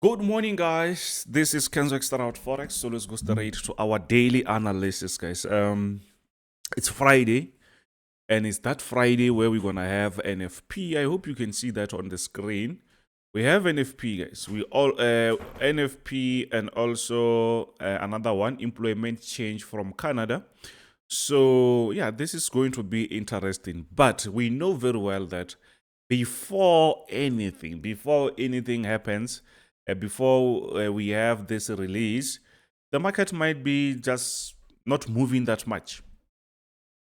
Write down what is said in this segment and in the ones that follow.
Good morning, guys. This is Kenzo Xtrahot Forex. So let's go straight to our daily analysis, guys. It's Friday, and it's that Friday where we're gonna have NFP. I hope you can see that on the screen. We have NFP, guys. We all NFP and also another one, employment change from Canada. So yeah, this is going to be interesting. But we know very well that before anything happens, before we have this release, the market might be just not moving that much.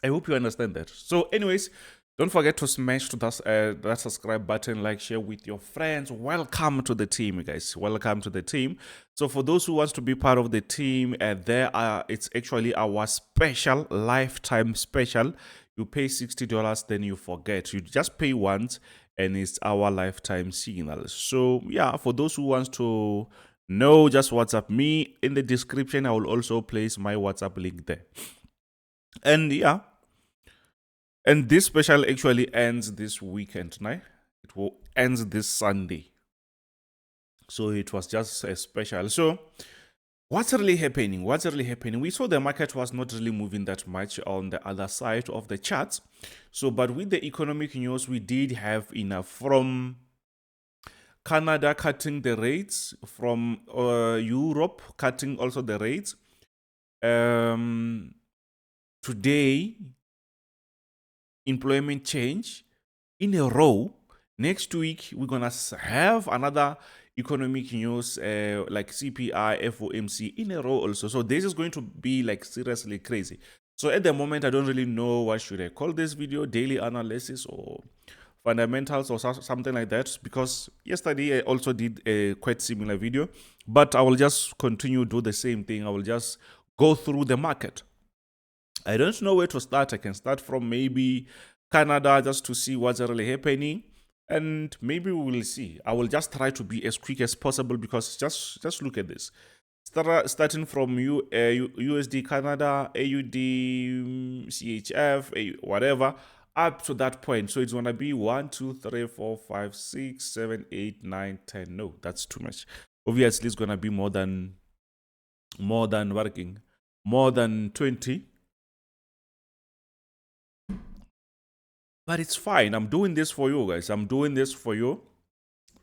I hope you understand that. So anyways, don't forget to smash to that subscribe button, like, share with your friends. Welcome to the team, guys. Welcome to the team. So for those who wants to be part of the team, it's actually our special lifetime special. You pay $60, then you forget. You just pay once, and it's our lifetime signal. So yeah, for those who wants to know, just WhatsApp me in the description. I will also place my WhatsApp link there. And yeah. And this special actually ends this weekend, right? It will end this Sunday. So it was just a special. So what's really happening? What's really happening? We saw the market was not really moving that much on the other side of the charts. So, but with the economic news, we did have enough from Canada cutting the rates, from Europe cutting also the rates. Today, employment change in a row. Next week, we're going to have another economic news like CPI, FOMC in a row also. So this is going to be like seriously crazy. So at the moment, I don't really know what should I call this video, daily analysis or fundamentals or something like that, because yesterday I also did a quite similar video, but I will just continue do the same thing. I will just go through the market. I don't know where to start. I can start from maybe Canada just to see what's really happening, and maybe we will see. I will just try to be as quick as possible, because just look at this. Starting from USD Canada, AUD, CHF, whatever, up to that point. So it's gonna be 1, 2, 3, 4, 5, 6, 7, 8, 9, 10. No, that's too much. Obviously, it's gonna be more than 20. But it's fine. I'm doing this for you, guys. I'm doing this for you.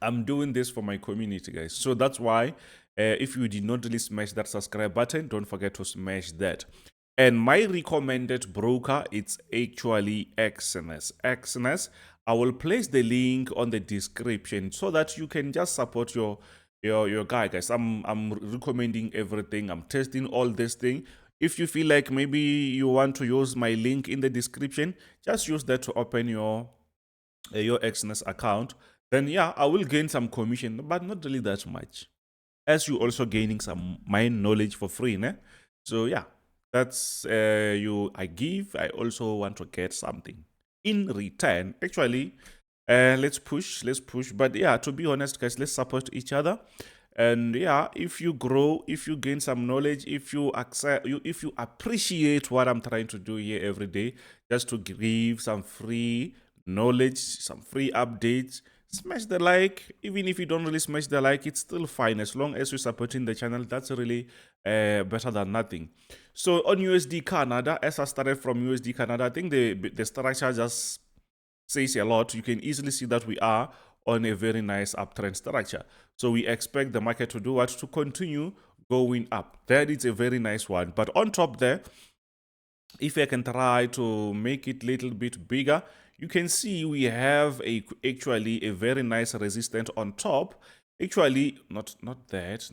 I'm doing this for my community, guys. So that's why if you did not really smash that subscribe button, don't forget to smash that. And my recommended broker, it's actually EXNESS. EXNESS, I will place the link on the description so that you can just support your guy, guys. I'm recommending everything. I'm testing all this thing. If you feel like maybe you want to use my link in the description, just use that to open your EXNESS account. Then yeah, I will gain some commission, but not really that much, as you also gaining some mind knowledge for free, né? So yeah, that's I give. I also want to get something in return. Actually, let's push. But yeah, to be honest, guys, let's support each other. And yeah, if you grow, if you gain some knowledge, if you appreciate what I'm trying to do here every day, just to give some free knowledge, some free updates, smash the like. Even if you don't really smash the like, it's still fine. As long as you're supporting the channel, that's really better than nothing. So on USD Canada, as I started from USD Canada, I think the structure just says a lot. You can easily see that we are on a very nice uptrend structure. So we expect the market to do what? To continue going up. That is a very nice one. But on top there, if I can try to make it a little bit bigger, you can see we have actually a very nice resistance on top. Actually, not that.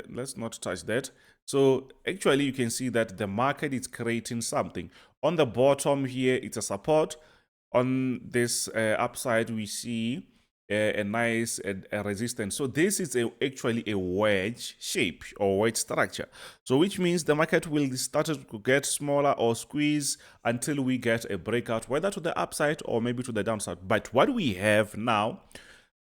Let's not touch that. So actually, you can see that the market is creating something. On the bottom here, it's a support. On this upside, we see a nice resistance. So this is actually a wedge shape or wedge structure. So which means the market will start to get smaller or squeeze until we get a breakout, whether to the upside or maybe to the downside. But what we have now,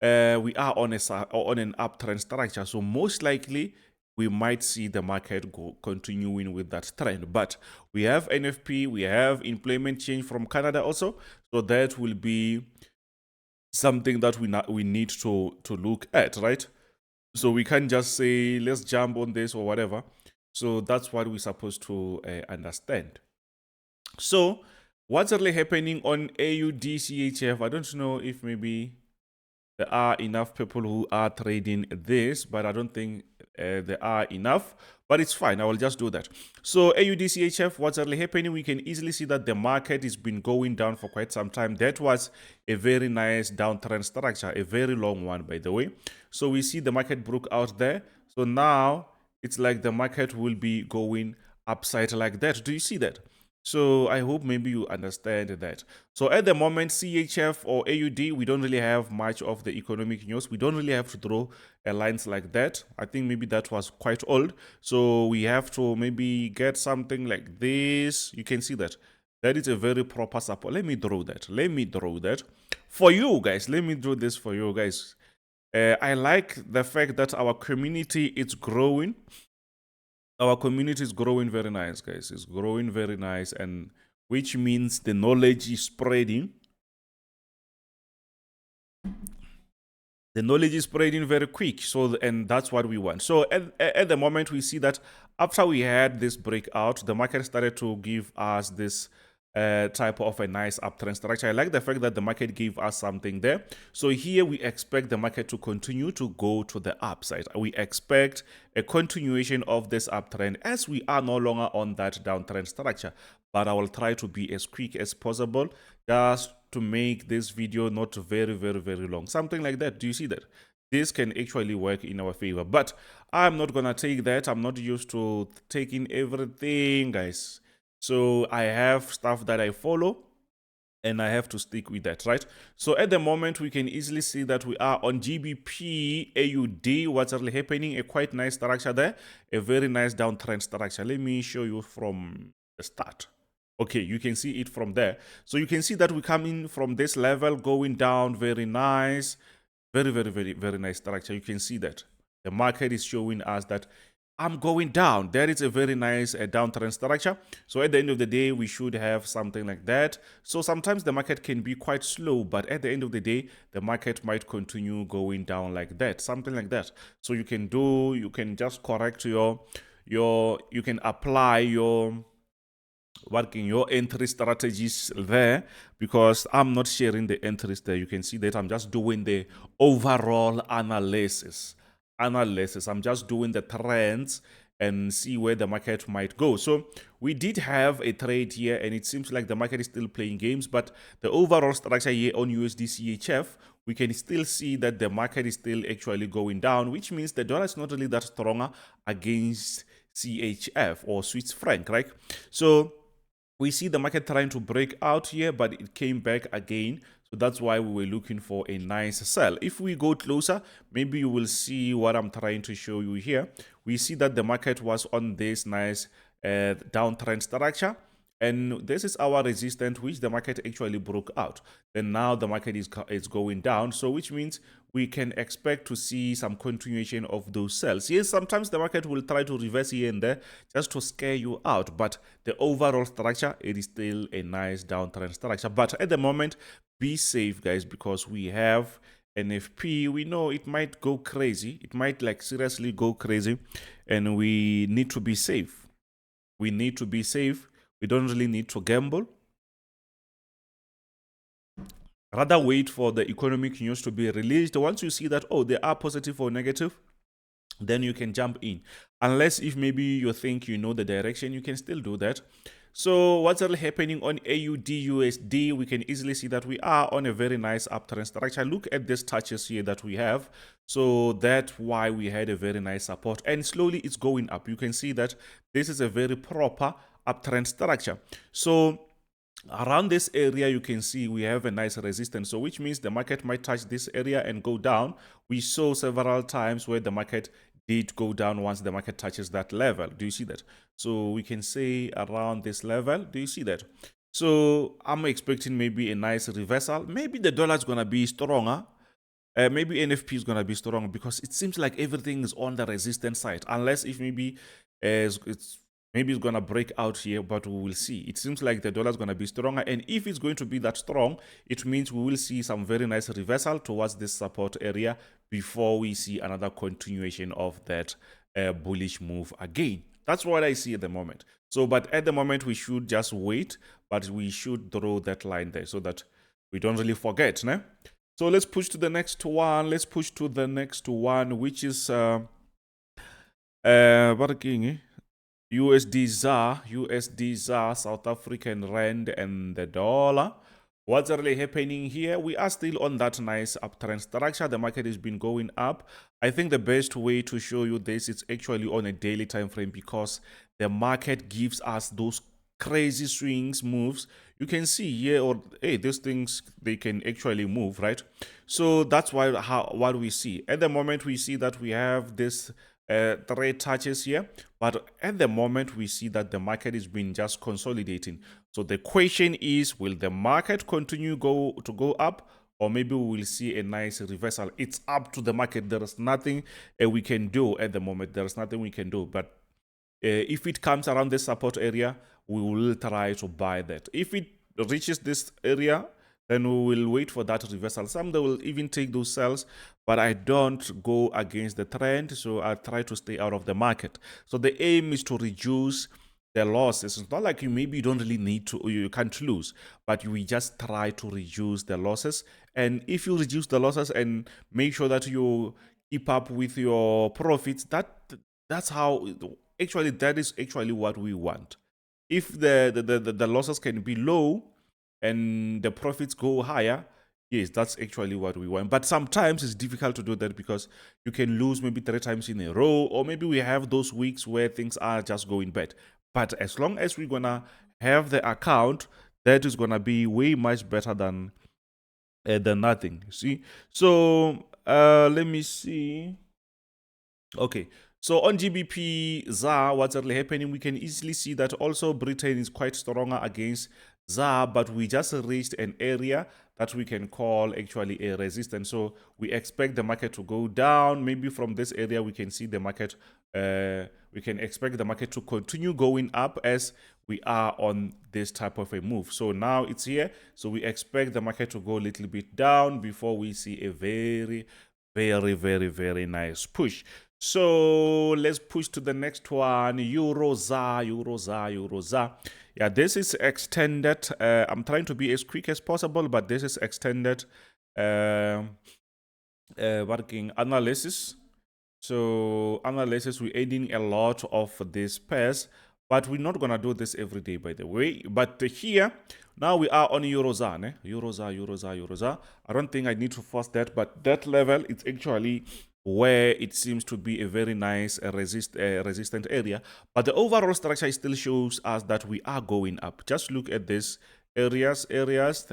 we are on an uptrend structure. So most likely, we might see the market continuing with that trend. But we have NFP, we have employment change from Canada also. So that will be something that we need to look at, right? So we can't just say, let's jump on this or whatever. So that's what we're supposed to understand. So what's really happening on AUDCHF? I don't know if maybe there are enough people who are trading this, but I don't think there are enough, but it's fine. I will just do that. So AUDCHF, what's really happening? We can easily see that the market has been going down for quite some time. That was a very nice downtrend structure, a very long one, by the way. So we see the market broke out there. So now it's like the market will be going upside like that. Do you see that? So I hope maybe you understand that. So at the moment, CHF or AUD, we don't really have much of the economic news. We don't really have to draw lines like that. I think maybe that was quite old. So we have to maybe get something like this. You can see that. That is a very proper support. Let me draw that. Let me draw that. For you guys, let me draw this for you guys. I like the fact that our community is growing. Our community is growing very nice, guys. It's growing very nice, and which means the knowledge is spreading. The knowledge is spreading very quick. So, and that's what we want. So at the moment, we see that after we had this breakout, the market started to give us this type of a nice uptrend structure. I like the fact that the market gave us something there. So here we expect the market to continue to go to the upside. We expect a continuation of this uptrend as we are no longer on that downtrend structure. But I will try to be as quick as possible just to make this video not very, very, very long. Something like that. Do you see that? This can actually work in our favor. But I'm not going to take that. I'm not used to taking everything, guys. So I have stuff that I follow, and I have to stick with that, right? So at the moment, we can easily see that we are on GBPUSD. What's really happening? A quite nice structure there, a very nice downtrend structure. Let me show you from the start. Okay, you can see it from there. So you can see that we come in from this level, going down, very nice, very, very, very, very nice structure. You can see that the market is showing us that I'm going down. That is a very nice downtrend structure. So at the end of the day, we should have something like that. So sometimes the market can be quite slow, but at the end of the day, the market might continue going down like that, something like that. So you can just correct you can apply your entry strategies there, because I'm not sharing the entries there. You can see that I'm just doing the overall analysis. I'm just doing the trends and see where the market might go. So we did have a trade here, and it seems like the market is still playing games, but the overall structure here on USD CHF, we can still see that the market is still actually going down, which means the dollar is not really that stronger against CHF or Swiss franc, right? So we see the market trying to break out here, but it came back again. So that's why we were looking for a nice sell. If we go closer, maybe you will see what I'm trying to show you here. We see that the market was on this nice downtrend structure. And this is our resistance, which the market actually broke out. Then now the market is going down. So which means we can expect to see some continuation of those sells. Yes, sometimes the market will try to reverse here and there just to scare you out. But the overall structure, it is still a nice downtrend structure. But at the moment, be safe, guys, because we have NFP. We know it might go crazy. It might like seriously go crazy. And we need to be safe. We need to be safe. We don't really need to gamble. Rather wait for the economic news to be released. Once you see that, oh, they are positive or negative, then you can jump in. Unless if maybe you think you know the direction, you can still do that. So what's really happening on AUDUSD? We can easily see that we are on a very nice uptrend structure. Look at these touches here that we have. So that's why we had a very nice support, and slowly it's going up. You can see that this is a very proper uptrend structure. So around this area, you can see we have a nice resistance. So which means the market might touch this area and go down. We saw several times where the market did go down once the market touches that level. Do you see that? So we can say around this level. Do you see that? So I'm expecting maybe a nice reversal. Maybe the dollar is going to be stronger. Maybe NFP is going to be stronger, because it seems like everything is on the resistance side. Unless if maybe maybe it's going to break out here, but we will see. It seems like the dollar is going to be stronger. And if it's going to be that strong, it means we will see some very nice reversal towards this support area before we see another continuation of that bullish move again. That's what I see at the moment. So, but at the moment, we should just wait, but we should draw that line there so that we don't really forget. Né? So let's push to the next one. Let's push to the next one, which is what again? USD ZAR, South African Rand, and the dollar. What's really happening here? We are still on that nice uptrend structure. The market has been going up. I think the best way to show you this is actually on a daily time frame, because the market gives us those crazy swings moves. You can see here, or hey, these things, they can actually move, right? So that's why what we see at the moment. We see that we have this trade touches here, but at the moment we see that the market is been just consolidating. So the question is, will the market continue to go up, or maybe we will see a nice reversal? It's up to the market. There is nothing we can do at the moment. There is nothing we can do. But if it comes around this support area, we will try to buy that. If it reaches this area, then we will wait for that reversal. Some they will even take those sells, but I don't go against the trend, so I try to stay out of the market. So the aim is to reduce the losses. It's not like you don't really need to, you can't lose, but we just try to reduce the losses. And if you reduce the losses and make sure that you keep up with your profits, that's how actually that is actually what we want. If the losses can be low and the profits go higher, yes, that's actually what we want. But sometimes it's difficult to do that because you can lose maybe 3 times in a row, or maybe we have those weeks where things are just going bad. But as long as we're gonna have the account, that is gonna be way much better than nothing. You see? So let me see. Okay. So on GBP ZAR, what's really happening? We can easily see that also Britain is quite stronger against ZAR, but we just reached an area that we can call actually a resistance. So we expect the market to go down. Maybe from this area we can see the market, we can expect the market to continue going up as we are on this type of a move. So now it's here. So we expect the market to go a little bit down before we see a very, very, very, very nice push. So let's push to the next one. EURUSD. Yeah, this is extended. I'm trying to be as quick as possible, but this is extended working analysis. So analysis, we're adding a lot of these pairs, but we're not gonna do this every day, by the way. But here now we are on EURUSD. EURUSD. I don't think I need to force that, but that level, it's actually where it seems to be a very nice resistant area. But the overall structure still shows us that we are going up. Just look at these areas,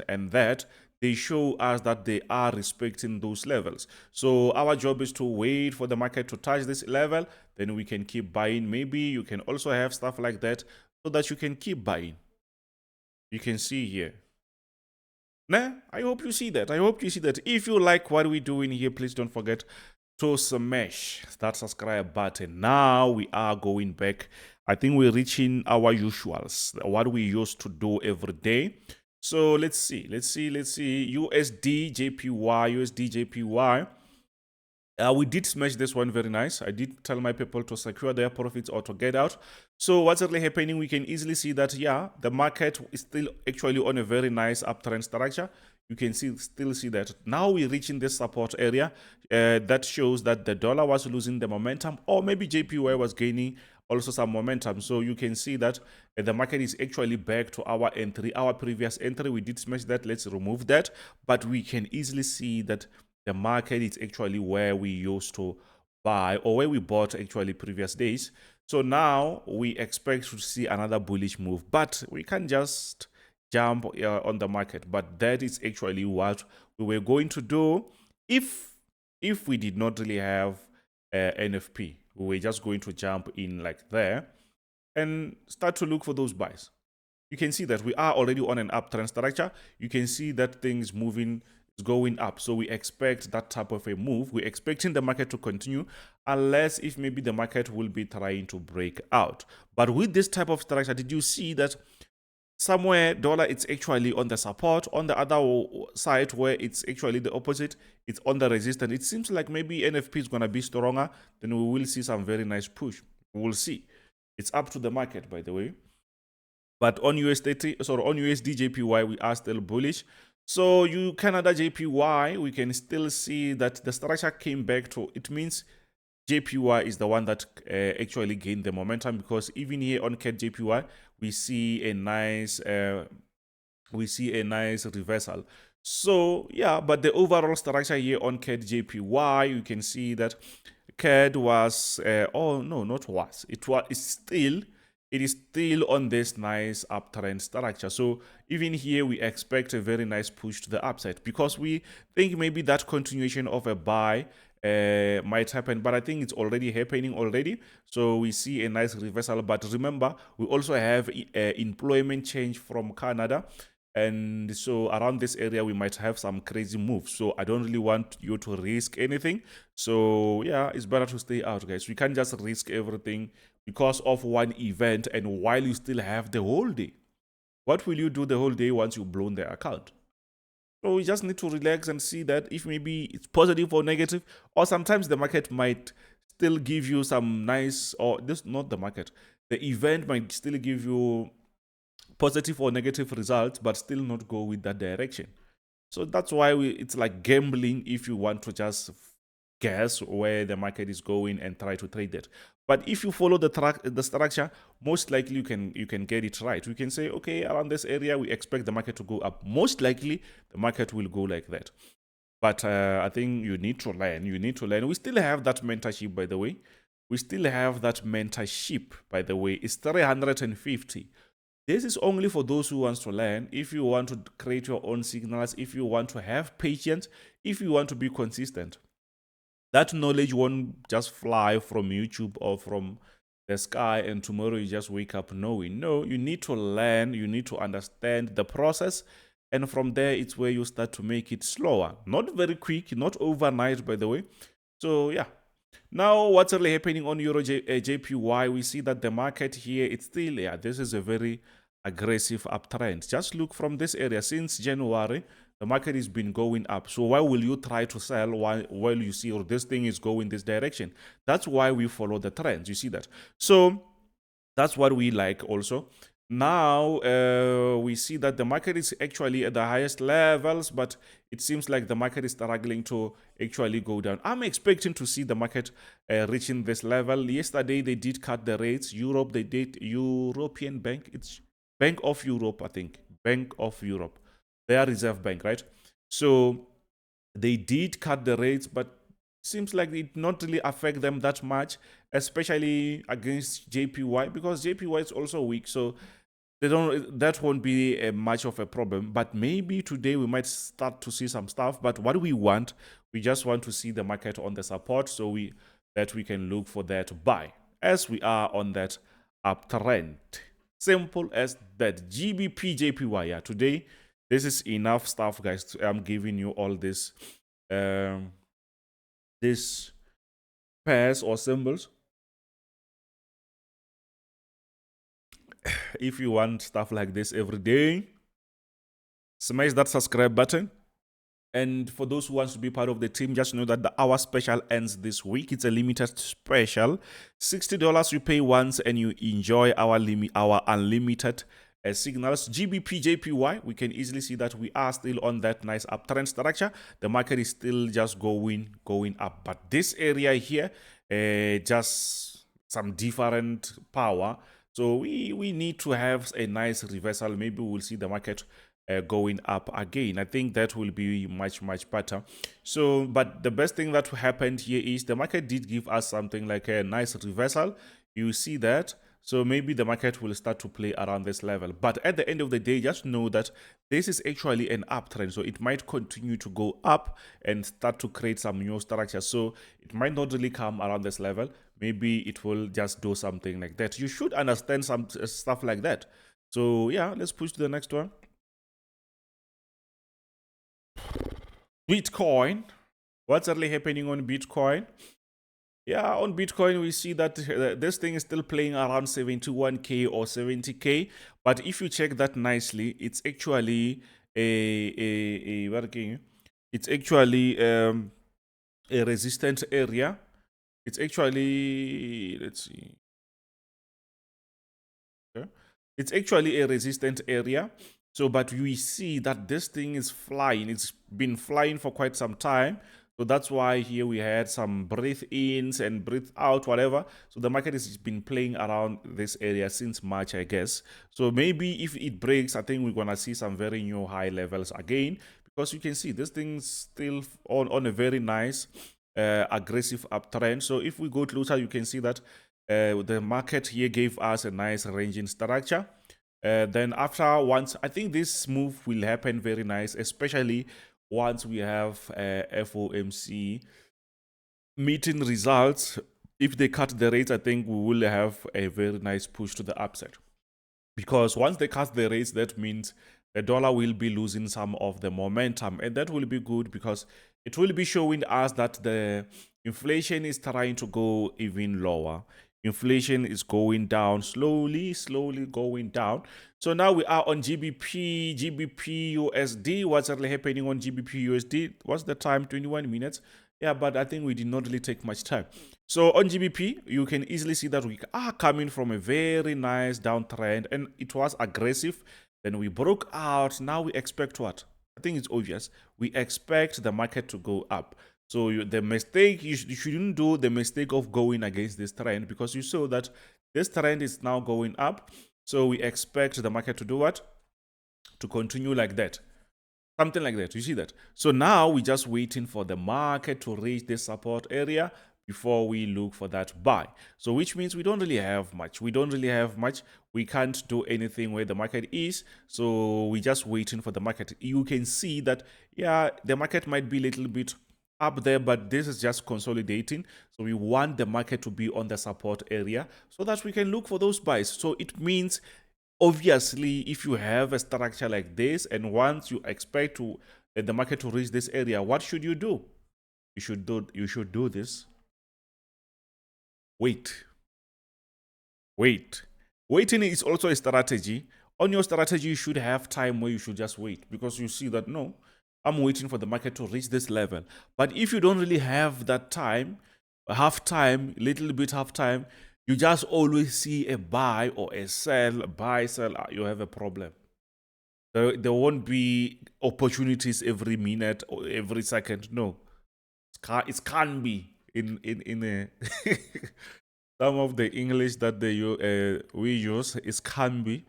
and that they show us that they are respecting those levels. So our job is to wait for the market to touch this level, then we can keep buying. Maybe you can also have stuff like that so that you can keep buying. You can see here. Nah, I hope you see that. I hope you see that. If you like what we're doing here, please don't forget to smash that subscribe button. Now we are going back. I think we're reaching our usuals, what we used to do every day. So let's see. USD JPY. We did smash this one very nice. I did tell my people to secure their profits or to get out. So what's really happening? We can easily see that, yeah, the market is still actually on a very nice uptrend structure. You can still see that now we're reaching this support area. That shows that the dollar was losing the momentum, or maybe JPY was gaining also some momentum. So you can see that the market is actually back to our entry, our previous entry. We did smash that. Let's remove that. But we can easily see that the market is actually where we used to buy, or where we bought actually previous days. So now we expect to see another bullish move, but we can't just jump on the market. But that is actually what we were going to do if we did not really have NFP. We were just going to jump in like there and start to look for those buys. You can see that we are already on an uptrend structure. You can see that things moving, is going up. So we expect that type of a move. We're expecting the market to continue, unless if maybe the market will be trying to break out. But with this type of structure, did you see that somewhere dollar it's actually on the support, on the other side where it's actually the opposite, it's on the resistance. It seems like maybe NFP is going to be stronger, then we will see some very nice push. We'll see. It's up to the market, by the way. But on US30, sorry, on USD JPY, we are still bullish. So you Canada JPY, we can still see that the structure came back to, it means JPY is the one that actually gained the momentum, because even here on CAD JPY, we see a nice reversal. So yeah, but the overall structure here on CAD JPY, you can see that CAD was oh no, not was, it is still on this nice uptrend structure. So even here we expect a very nice push to the upside, because we think maybe that continuation of a buy might happen, but I think it's already happening already. So we see a nice reversal. But remember, we also have employment change from Canada, and so around this area we might have some crazy moves. So I don't really want you to risk anything. So yeah, it's better to stay out, guys. We can't just risk everything because of one event, and while you still have the whole day. What will you do the whole day once you've blown the account? So we just need to relax and see that if maybe it's positive or negative, or sometimes the market might still give you some nice, or this not the market, the event might still give you positive or negative results, but still not go with that direction. So that's why it's like gambling if you want to just guess where the market is going and try to trade it. But if you follow the structure, most likely you can get it right. We can say, okay, around this area we expect the market to go up. Most likely the market will go like that. But I think you need to learn. You need to learn. We still have that mentorship, by the way. We still have that mentorship, by the way. It's 350. This is only for those who want to learn. If you want to create your own signals, if you want to have patience, if you want to be consistent, that knowledge won't just fly from YouTube or from the sky and tomorrow you just wake up knowing. No, you need to learn, you need to understand the process, and from there it's where you start to make it slower. Not very quick, not overnight, by the way. So yeah. Now, what's really happening on JPY? We see that the market here, it's still, yeah, this is a very aggressive uptrend. Just look from this area. Since January, the market has been going up. So why will you try to sell while you see, or this thing is going this direction? That's why we follow the trends. You see that? So that's what we like also. Now we see that the market is actually at the highest levels, but it seems like the market is struggling to actually go down. I'm expecting to see the market reaching this level. Yesterday they did cut the rates. Europe, they did. European Bank, it's Bank of Europe, I think. Bank of Europe, their reserve bank, right? So they did cut the rates, but seems like it not really affect them that much, especially against JPY, because JPY is also weak. So that won't be much of a problem. But maybe today we might start to see some stuff. But what we just want to see the market on the support, so we can look for that buy as we are on that uptrend. Simple as that. GBP JPY. Yeah, today this is enough stuff, guys. I'm giving you all this this pairs or symbols. If you want stuff like this every day, smash that subscribe button. And for those who want to be part of the team, just know that the hour special ends this week. It's a limited special. $60 you pay once and you enjoy our unlimited signals. GBP JPY, we can easily see that we are still on that nice uptrend structure. The market is still just going up. But this area here, just some different power. So we need to have a nice reversal. Maybe we'll see the market going up again. I think that will be much better. So, but the best thing that happened here is the market did give us something like a nice reversal. You see that. So maybe the market will start to play around this level. But at the end of the day, just know that this is actually an uptrend. So it might continue to go up and start to create some new structure. So it might not really come around this level. Maybe it will just do something like that. You should understand some stuff like that. So yeah, let's push to the next one. Bitcoin. What's really happening on Bitcoin? Yeah, on Bitcoin, we see that this thing is still playing around 71K or 70K. But if you check that nicely, it's actually working. It's actually a resistant area. It's actually, let's see. Okay. It's actually a resistant area. So, but we see that this thing is flying. It's been flying for quite some time. So that's why here we had some breath ins and breath out, whatever. So the market has been playing around this area since March, I guess. So maybe if it breaks, I think we're going to see some very new high levels again. Because you can see this thing's still on a very nice aggressive uptrend. So if we go closer, you can see that the market here gave us a nice ranging structure. Then after once, I think this move will happen very nice, especially once we have FOMC meeting results. If they cut the rates, I think we will have a very nice push to the upside. Because once they cut the rates, that means the dollar will be losing some of the momentum. And that will be good because it will be showing us that the inflation is trying to go even lower. Inflation is going down slowly going down. So now we are on GBPUSD. What's really happening on GBPUSD? What's the time? 21 minutes. Yeah, but I think we did not really take much time. So on GBP, you can easily see that we are coming from a very nice downtrend, and it was aggressive. Then we broke out. Now we expect what? I think it's obvious. We expect the market to go up. So the mistake, you shouldn't do the mistake of going against this trend, because you saw that this trend is now going up. So we expect the market to do what? To continue like that. Something like that. You see that? So now we're just waiting for the market to reach this support area before we look for that buy. So which means we don't really have much. We can't do anything where the market is. So we're just waiting for the market. You can see that, yeah, the market might be a little bit up there, but this is just consolidating. So we want the market to be on the support area so that we can look for those buys. So it means, obviously, if you have a structure like this and once you expect the market to reach this area, what should you do? You should do this. Waiting is also a strategy. On your strategy, you should have time where you should just wait, because you see that, no, I'm waiting for the market to reach this level. But if you don't really have that time, half time, you just always see a buy or a sell, buy, sell, you have a problem. There won't be opportunities every minute or every second. No, it can't be in a some of the English that we use is can be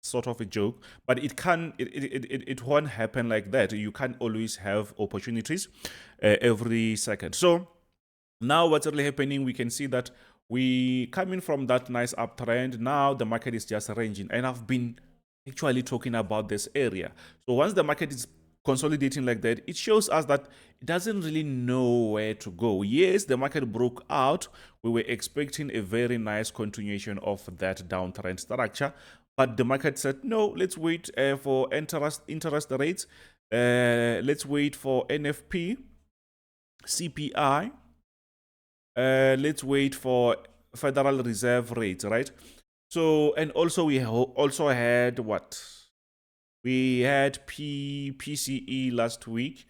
sort of a joke, but it won't happen like that. You can't always have opportunities every second. So now what's really happening, we can see that we coming from that nice uptrend. Now the market is just ranging, and I've been actually talking about this area. So once the market is consolidating like that, it shows us that it doesn't really know where to go. Yes, the market broke out. We were expecting a very nice continuation of that downtrend structure, but the market said, no, let's wait for interest rates. Let's wait for NFP, CPI. Let's wait for Federal Reserve rates, right? So, and also we also had what? We had PCE last week,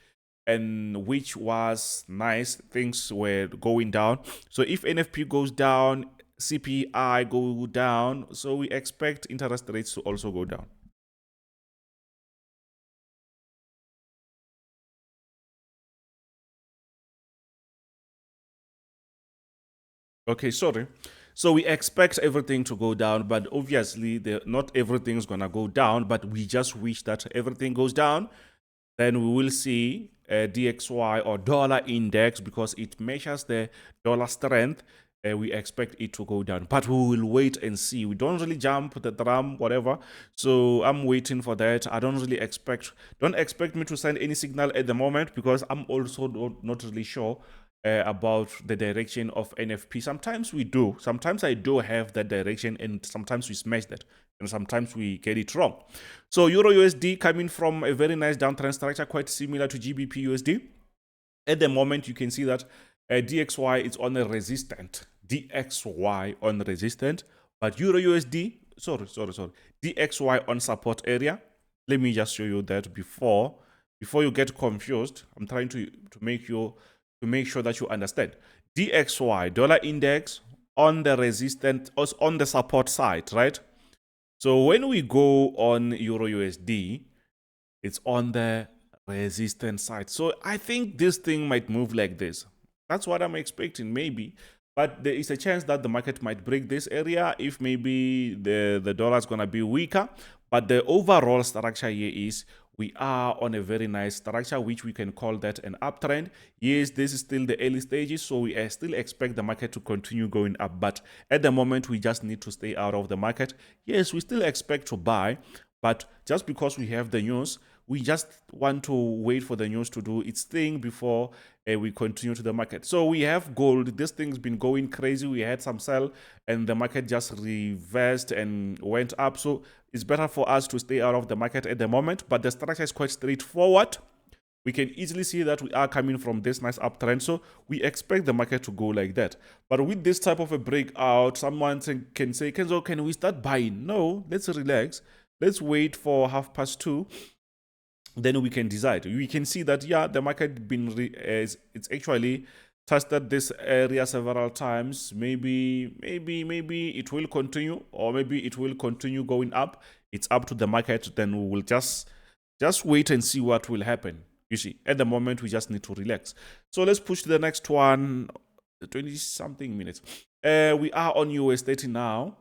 and which was nice. Things were going down. So if NFP goes down, CPI go down. So we expect interest rates to also go down. Okay, sorry. So we expect everything to go down, but obviously not everything is going to go down, but we just wish that everything goes down. Then we will see a DXY or dollar index, because it measures the dollar strength. We expect it to go down, but we will wait and see. We don't really jump the drum, whatever. So I'm waiting for that. I don't expect me to send any signal at the moment, because I'm also not really sure about the direction of NFP. Sometimes we do. Sometimes I do have that direction, and sometimes we smash that, and sometimes we get it wrong. So EURUSD coming from a very nice downtrend structure, quite similar to GBPUSD. At the moment, you can see that DXY is on a resistant. DXY on resistant, but Euro USD, sorry, DXY on support area. Let me just show you that before you get confused. I'm trying to make sure that you understand. DXY dollar index on the resistant, on the support side, right? So when we go on Euro USD, it's on the resistance side. So I think this thing might move like this. That's what I'm expecting, maybe. But there is a chance that the market might break this area if maybe the dollar is going to be weaker. But the overall structure here is we are on a very nice structure, which we can call that an uptrend. Yes, this is still the early stages, so we still expect the market to continue going up. But at the moment, we just need to stay out of the market. Yes, we still expect to buy, but just because we have the news, we just want to wait for the news to do its thing before we continue to the market. So we have gold. This thing's been going crazy. We had some sell and the market just reversed and went up. So it's better for us to stay out of the market at the moment. But the structure is quite straightforward. We can easily see that we are coming from this nice uptrend. So we expect the market to go like that. But with this type of a breakout, someone can say, Kenzo, can we start buying? No, let's relax. Let's wait for 2:30. Then we can decide. We can see that, yeah, the market it's actually tested this area several times. Maybe it will continue, or maybe it will continue going up. It's up to the market. Then we will just wait and see what will happen. You see, at the moment, we just need to relax. So let's push to the next one, 20-something minutes. We are on US30 now.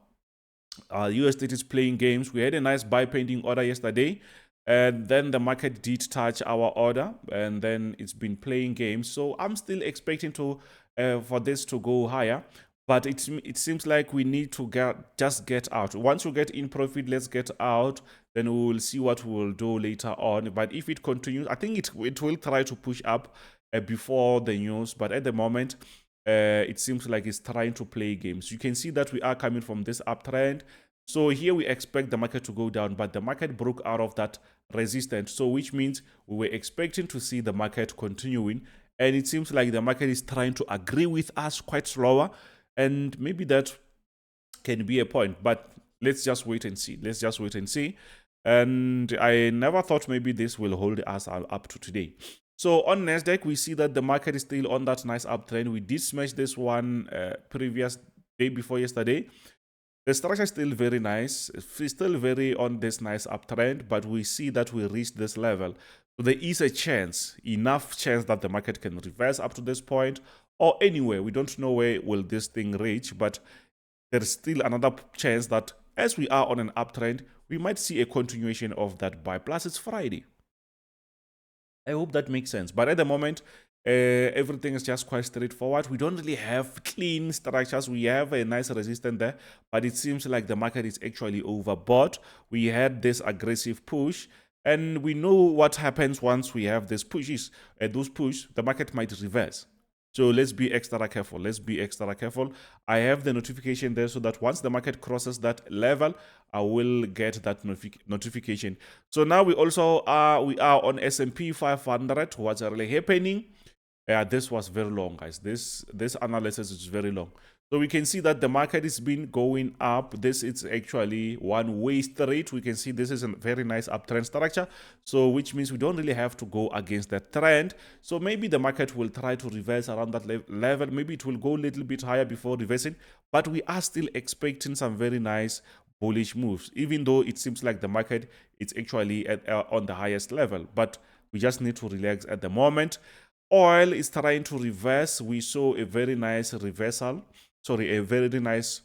US30 is playing games. We had a nice buy pending order yesterday. And then the market did touch our order, and then it's been playing games. So I'm still expecting for this to go higher, but it seems like we need to just get out. Once you get in profit, let's get out. Then we will see what we will do later on. But if it continues, I think it will try to push up before the news. But at the moment, it seems like it's trying to play games. You can see that we are coming from this uptrend. So here we expect the market to go down, but the market broke out of that resistance. So which means we were expecting to see the market continuing, and it seems like the market is trying to agree with us quite slower, and maybe that can be a point. But let's just wait and see. Let's just wait and see. And I never thought maybe this will hold us up to today. So on NASDAQ, we see that the market is still on that nice uptrend. We did smash this one previous day before yesterday. The structure is still very nice. It's still very on this nice uptrend, but we see that we reached this level. So there is a chance, enough chance that the market can reverse up to this point, or anywhere. We don't know where will this thing reach, but there's still another chance that as we are on an uptrend, we might see a continuation of that buy. Plus, it's Friday. I hope that makes sense. But at the moment, everything is just quite straightforward. We don't really have clean structures. We have a nice resistance there, but it seems like the market is actually overbought. We had this aggressive push, and we know what happens once we have these pushes. Those push, the market might reverse. So let's be extra careful. Let's be extra careful. I have the notification there so that once the market crosses that level, I will get that notification. So now we are on S&P 500. What's really happening? This was very long, guys. This analysis is very long. So we can see that the market has been going up. This is actually one-way straight. We can see this is a very nice uptrend structure. So which means we don't really have to go against that trend. So maybe the market will try to reverse around that level. Maybe it will go a little bit higher before reversing. But we are still expecting some very nice bullish moves, even though it seems like the market is actually on the highest level. But we just need to relax at the moment. Oil is trying to reverse. We saw a very nice reversal. Sorry, a very nice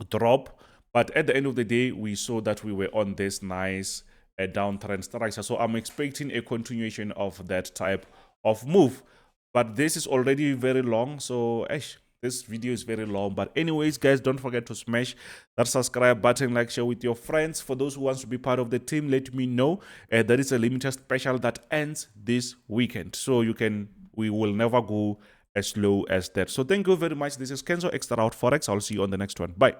drop. But at the end of the day, we saw that we were on this nice downtrend structure. So I'm expecting a continuation of that type of move. But this is already very long. So this video is very long. But anyways, guys, don't forget to smash that subscribe button, like, share with your friends. For those who want to be part of the team, let me know. There is a limited special that ends this weekend. So we will never go as low as that. So thank you very much. This is Kenzo Xtrahot Forex. I'll see you on the next one. Bye.